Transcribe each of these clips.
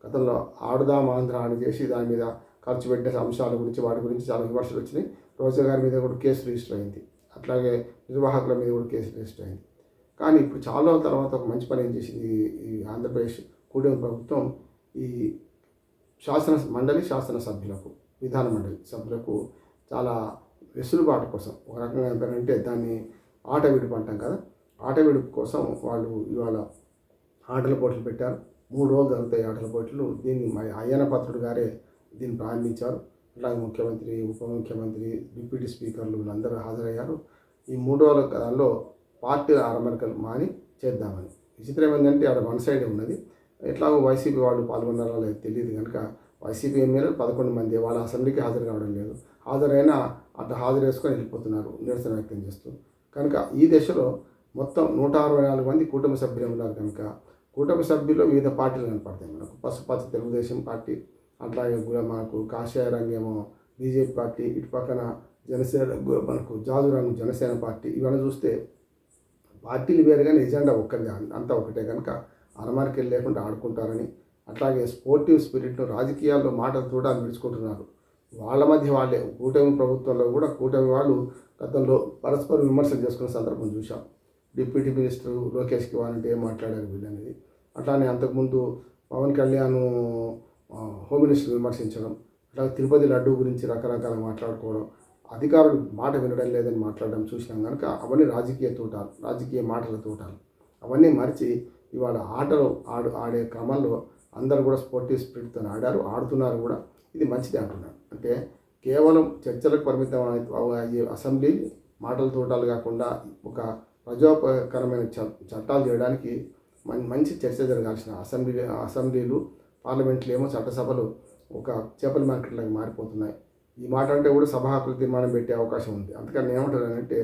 గతంలో ఆడుదాం ఆంధ్ర అని చేసి దాని మీద ఖర్చు పెట్టే అంశాల గురించి వాటి గురించి చాలా విమర్శలు వచ్చినాయి. రోజా గారి మీద కూడా కేసు రిజిస్టర్ అయింది. అట్లాగే నిర్వాహకుల మీద కూడా కేసు రిజిస్టర్ అయింది. కానీ ఇప్పుడు చాలా రోజుల తర్వాత ఒక మంచి పని ఏం చేసింది ఈ ఆంధ్రప్రదేశ్ కూటమి ప్రభుత్వం, ఈ శాసనసభ్యులకు, విధాన మండలి సభ్యులకు చాలా వెసులుబాటు కోసం ఒక రకంగా ఏంటంటే దాన్ని ఆట విడుపు అంటాం కదా, ఆట విడుపు కోసం వాళ్ళు ఇవాళ ఆటల పోటీలు పెట్టారు. 3 రోజులు జరుగుతాయి ఆటల పోటీలు. దీన్ని అయ్యన్న పాత్రుడు గారే దీన్ని ప్రారంభించారు. అలాగే ముఖ్యమంత్రి, ఉప ముఖ్యమంత్రి, డిప్యూటీ స్పీకర్లు వీళ్ళందరూ హాజరయ్యారు. ఈ 3 రోజుల కాలంలో పార్టీ అరమరికలు మాని చేద్దామని. విచిత్రం ఏంటంటే అక్కడ వన్ సైడే ఉన్నది. ఎట్లాగో వైసీపీ వాళ్ళు పాల్గొన్నారో లేదు తెలియదు కనుక వైసీపీ ఎమ్మెల్యేలు 11 మంది వాళ్ళ అసెంబ్లీకి హాజరు కావడం లేదు. హాజరైనా అట్లా హాజరు వేసుకొని వెళ్ళిపోతున్నారు నిరసన వ్యక్తం చేస్తూ. కనుక ఈ దశలో మొత్తం 164 మంది కూటమి సభ్యులు ఉన్నారు కనుక కూటమి సభ్యుల్లో వివిధ పార్టీలు కనపడతాయి. మనకు పసుపచ్చ తెలుగుదేశం పార్టీ, అట్లాగే మనకు కాషాయ రంగేమో బీజేపీ పార్టీ, ఇటు పక్కన జనసేన మనకు జాజు రంగు జనసేన పార్టీ. ఇవన్నీ చూస్తే పార్టీలు వేరు కానీ ఎజెండా ఒక్కరిదే, అంతా ఒకటే కనుక అరమరికలు లేకుండా ఆడుకుంటారని, అట్లాగే స్పోర్టివ్ స్పిరిట్ను రాజకీయాల్లో మాటలు కూడా విడుచుకుంటున్నారు. వాళ్ళ మధ్య వాళ్ళే కూటమి ప్రభుత్వంలో కూడా కూటమి వాళ్ళు గతంలో పరస్పర విమర్శలు చేసుకునే సందర్భం చూశాం. డిప్యూటీ మినిస్టర్ లోకేష్కి వాళ్ళంటే ఏం మాట్లాడారు వీళ్ళనేది. అట్లానే అంతకుముందు పవన్ కళ్యాణ్ హోమ్ మినిస్టర్ విమర్శించడం, అట్లాగే తిరుపతి లడ్డు గురించి రకరకాల మాట్లాడుకోవడం, అధికారులు మాట వినడం లేదని మాట్లాడడం చూసినాం కనుక అవన్నీ రాజకీయ మాటల తోటాలు. అవన్నీ మరిచి ఇవాళ ఆటలు ఆడే క్రమంలో అందరూ కూడా స్పోర్టివ్ స్పిరిట్తో ఆడుతున్నారు కూడా. ఇది మంచిది అంటున్నాను. అంటే కేవలం చర్చలకు పరిమితం అయ్యే అసెంబ్లీ మాటల తోటాలు కాకుండా ఒక ప్రజోపకరమైన చట్టాలు చేయడానికి మంచి చర్చ జరగాల్సిన అసెంబ్లీలు, పార్లమెంట్లు ఏమో చట్టసభలు ఒక చేపల మార్కెట్లకు మారిపోతున్నాయి. ఈ మాట అంటే కూడా సభ హక్కుల తీర్మానం పెట్టే అవకాశం ఉంది. అందుకని ఏమంటారంటే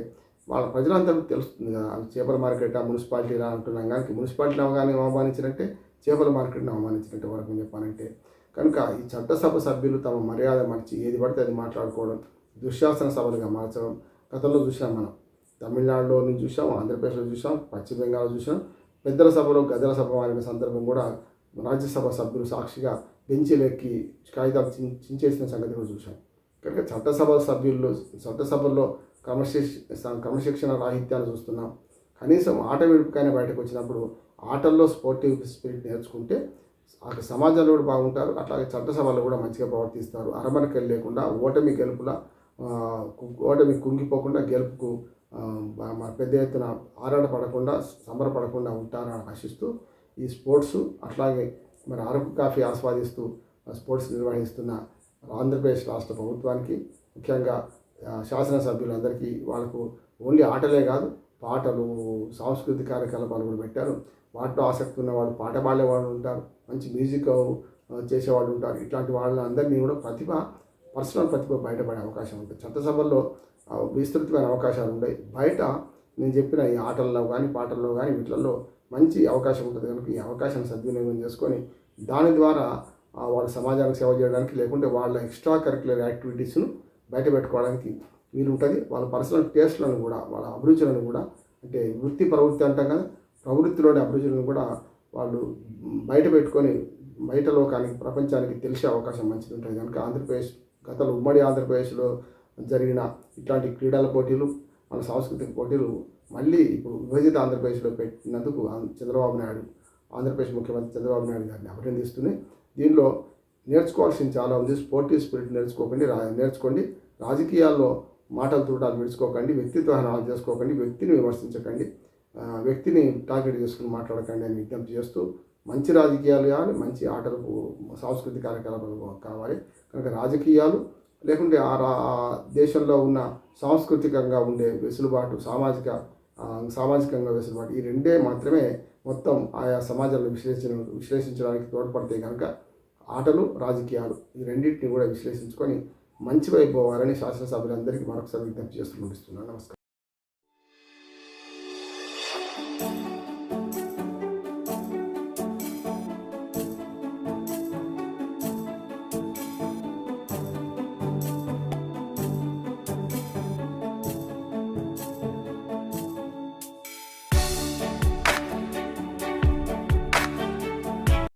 వాళ్ళ ప్రజలందరికీ తెలుస్తుంది కదా, చేపల మార్కెట్ మున్సిపాలిటీలా అంటున్నాం కానీ మున్సిపాలిటీని అవమానించినట్టే చేపల మార్కెట్ని అవమానించినట్టే వరకు చెప్పాలంటే. కనుక ఈ చట్టసభ సభ్యులు తమ మర్యాద మర్చి ఏది పడితే అది మాట్లాడుకోవడం, దుశ్శాసన సభలుగా మార్చడం గతంలో చూసాం. మనం తమిళనాడులో నుంచి చూసాం, ఆంధ్రప్రదేశ్లో చూసాం, పశ్చిమ బెంగాల్లో చూసాం. పెద్దల సభలో గద్దల సభ మారిన సందర్భం కూడా రాజ్యసభ సభ్యులు సాక్షిగా బెంచీలెక్కి కాగితాలు చించేసిన సంగతి కూడా చూసాం. కనుక చట్టసభల్లో క్రమశిక్షణ రాహిత్యాన్ని చూస్తున్నాం. కనీసం ఆట విడుపుకైనా బయటకు వచ్చినప్పుడు ఆటల్లో స్పోర్టివ్ స్పిరిట్ నేర్చుకుంటే అక్కడ సమాజంలో కూడా బాగుంటారు. అట్లాగే చట్టసభలో కూడా మంచిగా ప్రవర్తిస్తారు. అరమరికలు లేకుండా ఓటమి కుంగిపోకుండా గెలుపుకు పెద్ద ఎత్తున ఆరాటపడకుండా సంబరపడకుండా ఉంటారని ఆశిస్తూ ఈ స్పోర్ట్స్, అట్లాగే మరి అరకు కాఫీ ఆస్వాదిస్తూ స్పోర్ట్స్ నిర్వహిస్తున్న ఆంధ్రప్రదేశ్ రాష్ట్ర ప్రభుత్వానికి, ముఖ్యంగా శాసనసభ్యులందరికీ వాళ్ళకు ఓన్లీ ఆటలే కాదు పాటలు, సాంస్కృతిక కార్యకలాపాలు కూడా పెట్టారు. వాటిలో ఆసక్తి ఉన్న వాళ్ళు పాట పాడేవాళ్ళు ఉంటారు, మంచి మ్యూజిక్ చేసేవాళ్ళు ఉంటారు. ఇట్లాంటి వాళ్ళందరినీ కూడా పర్సనల్ ప్రతిభ బయటపడే అవకాశం ఉంటుంది. చట్టసభల్లో విస్తృతమైన అవకాశాలు ఉన్నాయి. బయట నేను చెప్పిన ఈ ఆటల్లో కానీ పాటల్లో కానీ వీటిల్లో మంచి అవకాశం ఉంటుంది కనుక ఈ అవకాశాన్ని సద్వినియోగం చేసుకొని దాని ద్వారా వాళ్ళ సమాజానికి సేవ చేయడానికి, లేకుంటే వాళ్ళ ఎక్స్ట్రా కరిక్యులర్ యాక్టివిటీస్ను బయట పెట్టుకోవడానికి వీలుంటుంది. వాళ్ళ పర్సనల్ టేస్ట్లను కూడా, వాళ్ళ అభిరుచులను కూడా, అంటే వృత్తి ప్రవృత్తి అంటాం కదా, ప్రవృత్తిలోని అభిరుచులను కూడా వాళ్ళు బయట పెట్టుకొని బయట లోకానికి, ప్రపంచానికి తెలిసే అవకాశం మంచిది ఉంటుంది కనుక గతంలో ఉమ్మడి ఆంధ్రప్రదేశ్లో జరిగిన ఇట్లాంటి క్రీడల పోటీలు, మన సాంస్కృతిక పోటీలు మళ్ళీ ఇప్పుడు విభజిత ఆంధ్రప్రదేశ్లో పెట్టినందుకు ఆంధ్రప్రదేశ్ ముఖ్యమంత్రి చంద్రబాబు నాయుడు గారిని అభినందిస్తూనే దీనిలో నేర్చుకోవాల్సింది చాలా ఉంది. స్పోర్టివ్ స్పిరిట్ నేర్చుకోండి. రాజకీయాల్లో మాటలు తూటాలు విడుచుకోకండి, వ్యక్తిత్వ హననాలు చేసుకోకండి, వ్యక్తిని విమర్శించకండి, వ్యక్తిని టార్గెట్ చేసుకుని మాట్లాడకండి అని విజ్ఞప్తి చేస్తూ మంచి రాజకీయాలు కావాలి, మంచి ఆటలకు సాంస్కృతిక కార్యకలాపాలు కావాలి. కనుక రాజకీయాలు లేకుంటే ఆ దేశంలో ఉన్న సాంస్కృతికంగా ఉండే వెసులుబాటు, సామాజికంగా వెసులుబాటు, ఈ రెండే మాత్రమే మొత్తం ఆయా సమాజంలో విశ్లేషించడానికి తోడ్పడతాయి. కనుక ఆటలు, రాజకీయాలు ఈ రెండింటిని కూడా విశ్లేషించుకొని మంచి వైపు పోవాలని శాసనసభ్యులందరికీ మరొకసారి విజ్ఞప్తి చేస్తూ ముగిస్తున్నాను. నమస్కారం.